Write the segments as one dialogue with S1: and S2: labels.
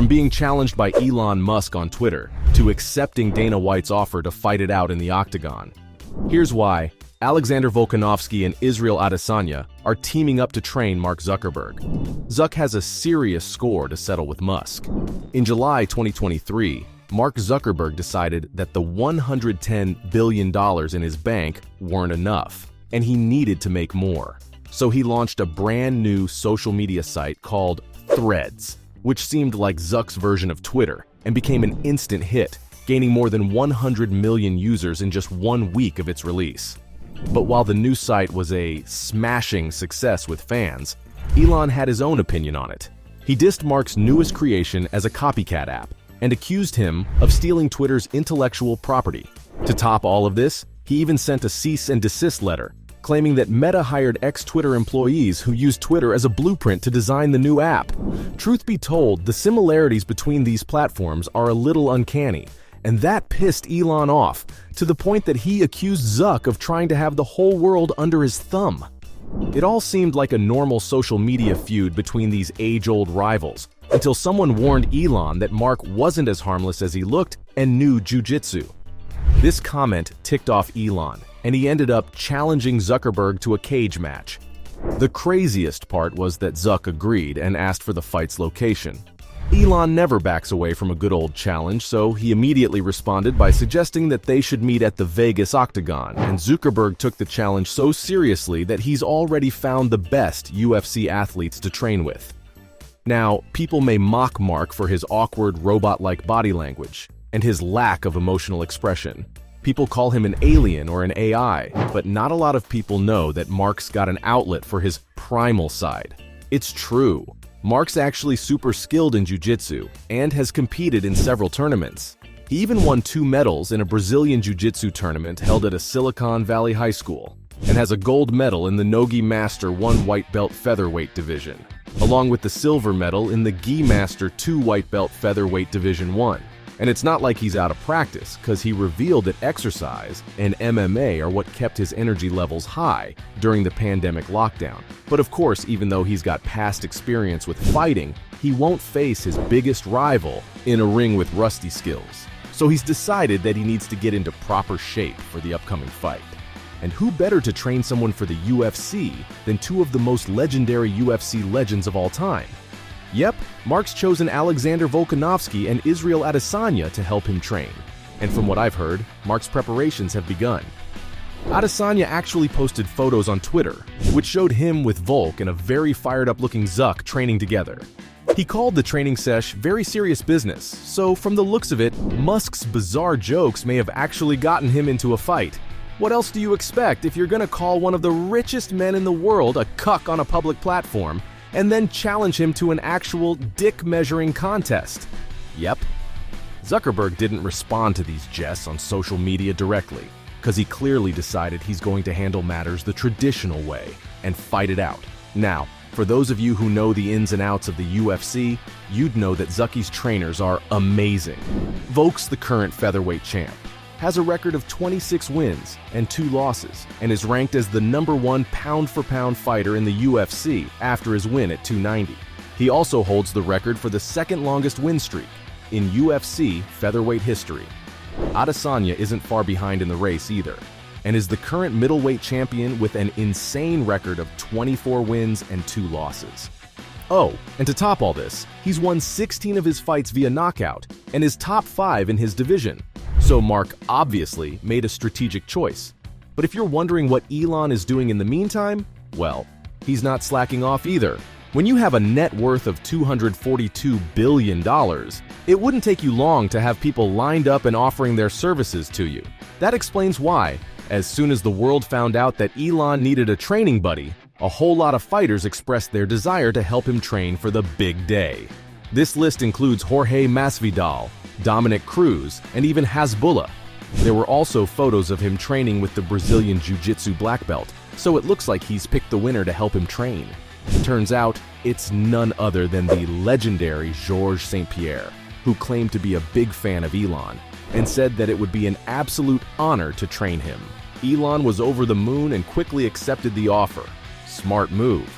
S1: From being challenged by Elon Musk on Twitter to accepting Dana White's offer to fight it out in the octagon. Here's why Alexander Volkanovski and Israel Adesanya are teaming up to train Mark Zuckerberg. Zuck has a serious score to settle with Musk. In July 2023, Mark Zuckerberg decided that the $110 billion in his bank weren't enough, and he needed to make more. So he launched a brand new social media site called Threads, which seemed like Zuck's version of Twitter and became an instant hit, gaining more than 100 million users in just 1 week of its release. But while the new site was a smashing success with fans, Elon had his own opinion on it. He dissed Mark's newest creation as a copycat app and accused him of stealing Twitter's intellectual property. To top all of this, he even sent a cease and desist letter, claiming that Meta hired ex-Twitter employees who used Twitter as a blueprint to design the new app. Truth be told, the similarities between these platforms are a little uncanny, and that pissed Elon off, to the point that he accused Zuck of trying to have the whole world under his thumb. It all seemed like a normal social media feud between these age-old rivals, until someone warned Elon that Mark wasn't as harmless as he looked and knew jiu-jitsu. This comment ticked off Elon, and he ended up challenging Zuckerberg to a cage match. The craziest part was that Zuck agreed and asked for the fight's location. Elon never backs away from a good old challenge, so he immediately responded by suggesting that they should meet at the Vegas Octagon, and Zuckerberg took the challenge so seriously that he's already found the best UFC athletes to train with. Now, people may mock Mark for his awkward, robot-like body language and his lack of emotional expression. People call him an alien or an AI, but not a lot of people know that Mark's got an outlet for his primal side. It's true. Mark's actually super skilled in jiu-jitsu and has competed in several tournaments. He even won 2 medals in a Brazilian jiu-jitsu tournament held at a Silicon Valley high school, and has a gold medal in the Nogi Master 1 white belt featherweight division, along with the silver medal in the Gi Master 2 white belt featherweight division 1. And it's not like he's out of practice, because he revealed that exercise and MMA are what kept his energy levels high during the pandemic lockdown. But of course, even though he's got past experience with fighting, he won't face his biggest rival in a ring with rusty skills. So he's decided that he needs to get into proper shape for the upcoming fight. And who better to train someone for the UFC than 2 of the most legendary UFC legends of all time? Yep, Mark's chosen Alexander Volkanovski and Israel Adesanya to help him train. And from what I've heard, Mark's preparations have begun. Adesanya actually posted photos on Twitter, which showed him with Volk and a very fired-up-looking Zuck training together. He called the training sesh very serious business, so from the looks of it, Musk's bizarre jokes may have actually gotten him into a fight. What else do you expect if you're gonna call one of the richest men in the world a cuck on a public platform, and then challenge him to an actual dick-measuring contest? Yep. Zuckerberg didn't respond to these jests on social media directly, because he clearly decided he's going to handle matters the traditional way and fight it out. Now, for those of you who know the ins and outs of the UFC, you'd know that Zucky's trainers are amazing. Volk's the current featherweight champ, has a record of 26 wins and 2 losses, and is ranked as the #1 pound-for-pound fighter in the UFC after his win at 290. He also holds the record for the second longest win streak in UFC featherweight history. Adesanya isn't far behind in the race either, and is the current middleweight champion with an insane record of 24 wins and 2 losses. Oh, and to top all this, he's won 16 of his fights via knockout and is top 5 in his division. So Mark obviously made a strategic choice. But if you're wondering what Elon is doing in the meantime, well, he's not slacking off either. When you have a net worth of $242 billion, it wouldn't take you long to have people lined up and offering their services to you. That explains why, as soon as the world found out that Elon needed a training buddy, a whole lot of fighters expressed their desire to help him train for the big day. This list includes Jorge Masvidal, Dominic Cruz, and even Hasbullah. There were also photos of him training with the Brazilian Jiu-Jitsu black belt, so it looks like he's picked the winner to help him train. Turns out, it's none other than the legendary Georges St. Pierre, who claimed to be a big fan of Elon, and said that it would be an absolute honor to train him. Elon was over the moon and quickly accepted the offer. Smart move.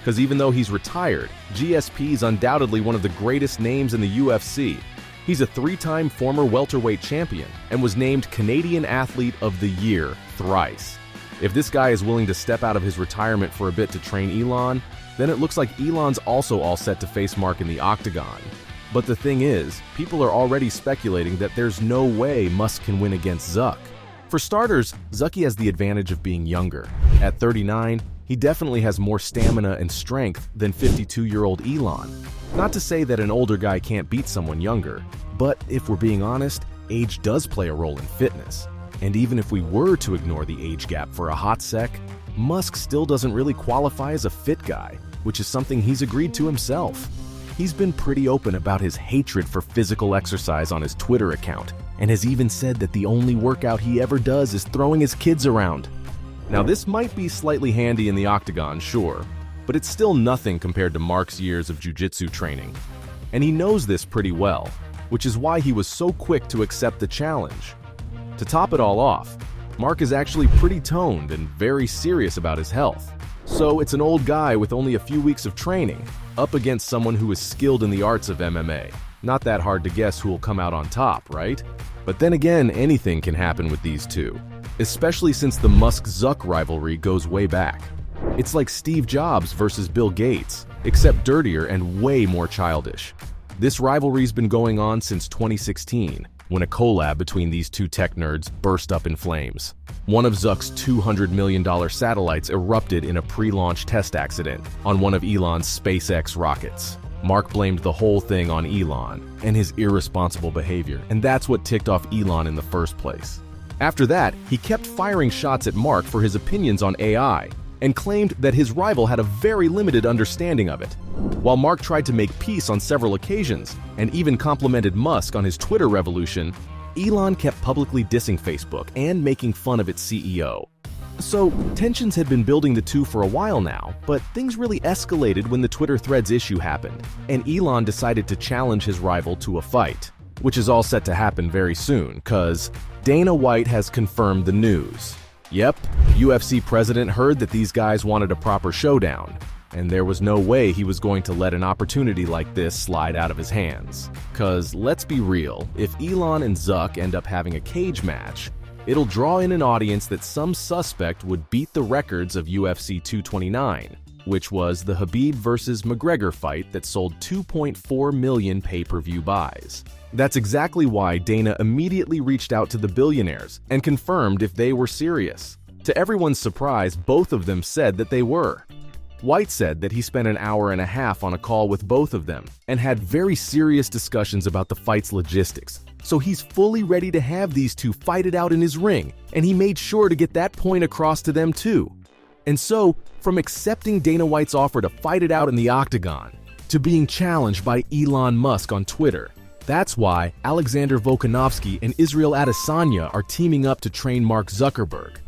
S1: because even though he's retired, GSP is undoubtedly one of the greatest names in the UFC. He's a 3-time former welterweight champion and was named Canadian Athlete of the Year thrice. If this guy is willing to step out of his retirement for a bit to train Elon, then it looks like Elon's also all set to face Mark in the octagon. But the thing is, people are already speculating that there's no way Musk can win against Zuck. For starters, Zucky has the advantage of being younger. At 39, he definitely has more stamina and strength than 52-year-old Elon. Not to say that an older guy can't beat someone younger, but if we're being honest, age does play a role in fitness. And even if we were to ignore the age gap for a hot sec, Musk still doesn't really qualify as a fit guy, which is something he's agreed to himself. He's been pretty open about his hatred for physical exercise on his Twitter account, and has even said that the only workout he ever does is throwing his kids around. Now this might be slightly handy in the octagon, sure, but it's still nothing compared to Mark's years of jiu-jitsu training. And he knows this pretty well, which is why he was so quick to accept the challenge. To top it all off, Mark is actually pretty toned and very serious about his health. So it's an old guy with only a few weeks of training, up against someone who is skilled in the arts of MMA. Not that hard to guess who will come out on top, right? But then again, anything can happen with these two, especially since the Musk-Zuck rivalry goes way back. It's like Steve Jobs versus Bill Gates, except dirtier and way more childish. This rivalry's been going on since 2016, when a collab between these two tech nerds burst up in flames. One of Zuck's $200 million satellites erupted in a pre-launch test accident on one of Elon's SpaceX rockets. Mark blamed the whole thing on Elon and his irresponsible behavior, and that's what ticked off Elon in the first place. After that, he kept firing shots at Mark for his opinions on AI, and claimed that his rival had a very limited understanding of it. While Mark tried to make peace on several occasions, and even complimented Musk on his Twitter revolution, Elon kept publicly dissing Facebook and making fun of its CEO. So, tensions had been building the two for a while now, but things really escalated when the Twitter Threads issue happened, and Elon decided to challenge his rival to a fight, which is all set to happen very soon, cause Dana White has confirmed the news. Yep, UFC president heard that these guys wanted a proper showdown, and there was no way he was going to let an opportunity like this slide out of his hands. Cause let's be real, if Elon and Zuck end up having a cage match, it'll draw in an audience that some suspect would beat the records of UFC 229, which was the Khabib versus McGregor fight that sold 2.4 million pay-per-view buys. That's exactly why Dana immediately reached out to the billionaires and confirmed if they were serious. To everyone's surprise, both of them said that they were. White said that he spent an hour and a half on a call with both of them and had very serious discussions about the fight's logistics. So he's fully ready to have these two fight it out in his ring, and he made sure to get that point across to them too. And so, from accepting Dana White's offer to fight it out in the octagon, to being challenged by Elon Musk on Twitter, that's why Alexander Volkanovski and Israel Adesanya are teaming up to train Mark Zuckerberg.